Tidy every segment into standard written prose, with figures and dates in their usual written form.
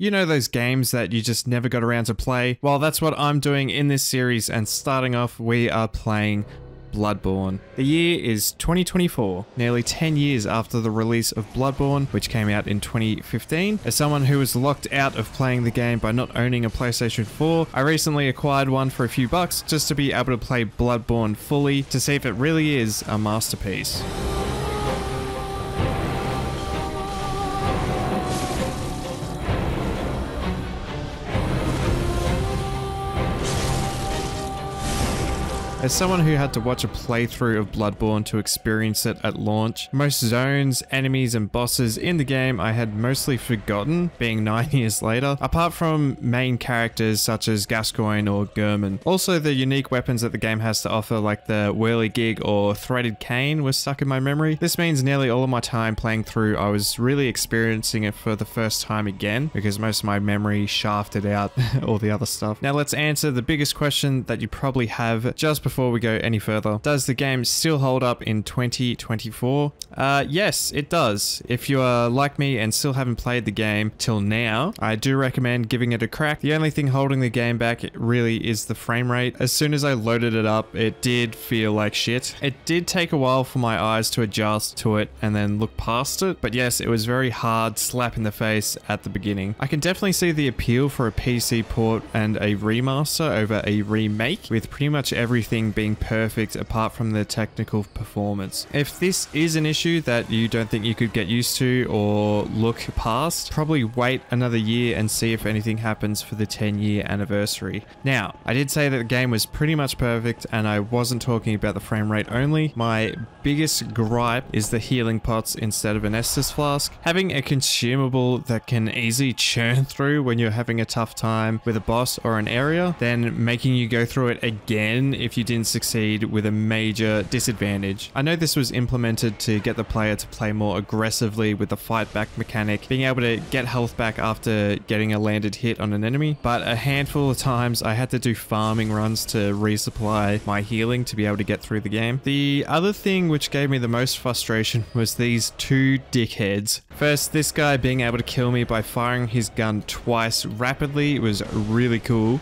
You know those games that you just never got around to play? Well, that's what I'm doing in this series, and starting off, we are playing Bloodborne. The year is 2024, nearly 10 years after the release of Bloodborne, which came out in 2015. As someone who was locked out of playing the game by not owning a PlayStation 4, I recently acquired one for a few bucks just to be able to play Bloodborne fully to see if it really is a masterpiece. As someone who had to watch a playthrough of Bloodborne to experience it at launch, most zones, enemies, and bosses in the game I had mostly forgotten, being 9 years later, apart from main characters such as Gascoigne or Gehrman. Also, the unique weapons that the game has to offer, like the whirligig or threaded cane, was stuck in my memory. This means nearly all of my time playing through, I was really experiencing it for the first time again, because most of my memory shafted out all the other stuff. Now let's answer the biggest question that you probably have just before we go any further. Does the game still hold up in 2024? Yes, it does. If you are like me and still haven't played the game till now, I do recommend giving it a crack. The only thing holding the game back really is the frame rate. As soon as I loaded it up, it did feel like shit. It did take a while for my eyes to adjust to it and then look past it, but yes, it was very hard slap in the face at the beginning. I can definitely see the appeal for a PC port and a remaster over a remake, with pretty much everything being perfect apart from the technical performance. If this is an issue that you don't think you could get used to or look past, probably wait another year and see if anything happens for the 10-year anniversary. Now, I did say that the game was pretty much perfect and I wasn't talking about the frame rate only. My biggest gripe is the healing pots instead of an Estus flask. Having a consumable that can easily churn through when you're having a tough time with a boss or an area, then making you go through it again if you didn't succeed with a major disadvantage. I know this was implemented to get the player to play more aggressively with the fight back mechanic, being able to get health back after getting a landed hit on an enemy, but a handful of times I had to do farming runs to resupply my healing to be able to get through the game. The other thing which gave me the most frustration was these two dickheads. First, this guy being able to kill me by firing his gun twice rapidly was really cool.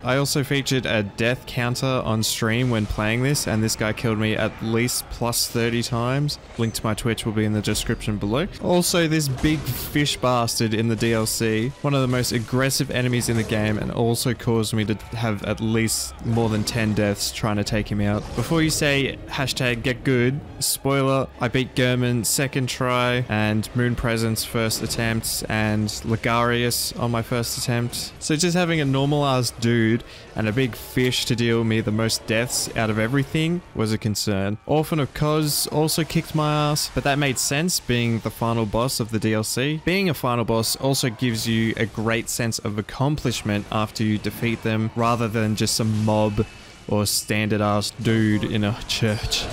I also featured a death counter on stream when playing this, and this guy killed me at least plus 30 times. Link to my Twitch will be in the description below. Also, this big fish bastard in the DLC, one of the most aggressive enemies in the game, and also caused me to have at least more than 10 deaths trying to take him out. Before you say hashtag get good, spoiler, I beat Gehrman second try, and Moon Presence first attempt, and Ligarius on my first attempt. So just having a normal ass dude and a big fish to deal me the most deaths out of everything was a concern. Orphan of Kos also kicked my ass, but that made sense being the final boss of the DLC. Being a final boss also gives you a great sense of accomplishment after you defeat them, rather than just some mob or standard ass dude in a church.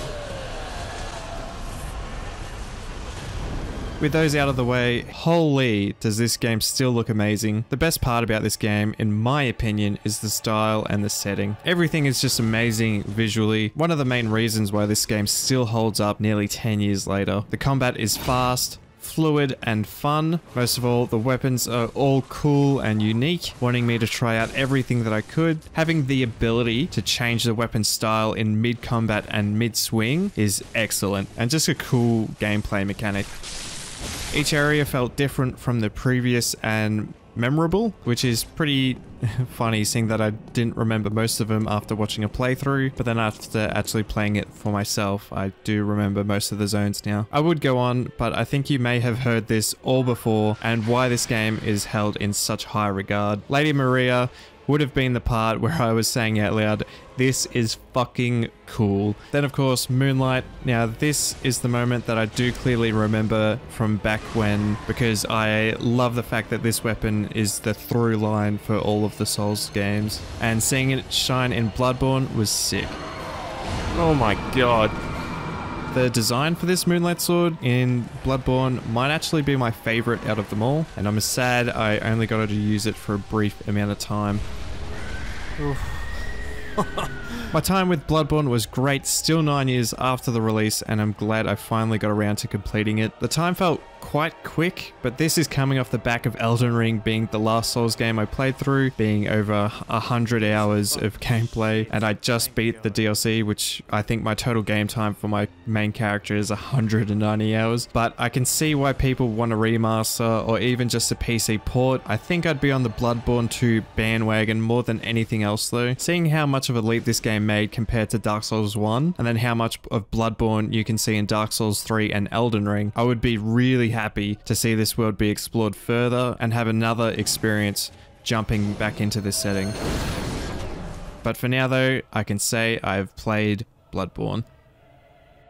With those out of the way, holy does this game still look amazing. The best part about this game, in my opinion, is the style and the setting. Everything is just amazing visually. One of the main reasons why this game still holds up nearly 10 years later. The combat is fast, fluid, and fun. Most of all, the weapons are all cool and unique, wanting me to try out everything that I could. Having the ability to change the weapon style in mid-combat and mid-swing is excellent, and just a cool gameplay mechanic. Each area felt different from the previous and memorable, which is pretty funny seeing that I didn't remember most of them after watching a playthrough, but then after actually playing it for myself, I do remember most of the zones now. I would go on, but I think you may have heard this all before and why this game is held in such high regard. Lady Maria would have been the part where I was saying out loud, this is fucking cool. Then of course, Moonlight. Now this is the moment that I do clearly remember from back when, because I love the fact that this weapon is the through line for all of the Souls games, and seeing it shine in Bloodborne was sick. Oh my god. The design for this Moonlight Sword in Bloodborne might actually be my favorite out of them all, and I'm sad I only got to use it for a brief amount of time. My time with Bloodborne was great, still 9 years after the release, and I'm glad I finally got around to completing it. The time felt quite quick, but this is coming off the back of Elden Ring being the last Souls game I played through, being over 100 hours of gameplay, and I just beat the DLC, which I think my total game time for my main character is 190 hours, but I can see why people want a remaster or even just a PC port. I think I'd be on the Bloodborne 2 bandwagon more than anything else though. Seeing how much of a leap this game made compared to Dark Souls 1, and then how much of Bloodborne you can see in Dark Souls 3 and Elden Ring, I would be really happy to see this world be explored further and have another experience jumping back into this setting. But for now though, I can say I've played Bloodborne.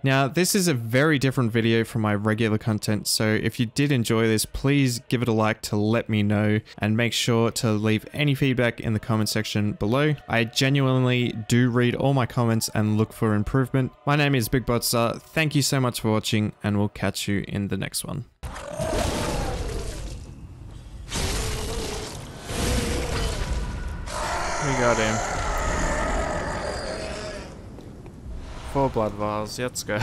Now, this is a very different video from my regular content, so if you did enjoy this, please give it a like to let me know, and make sure to leave any feedback in the comment section below. I genuinely do read all my comments and look for improvement. My name is Big Bodsta, thank you so much for watching, and we'll catch you in the next one. We got him. 4 blood vials, let's go.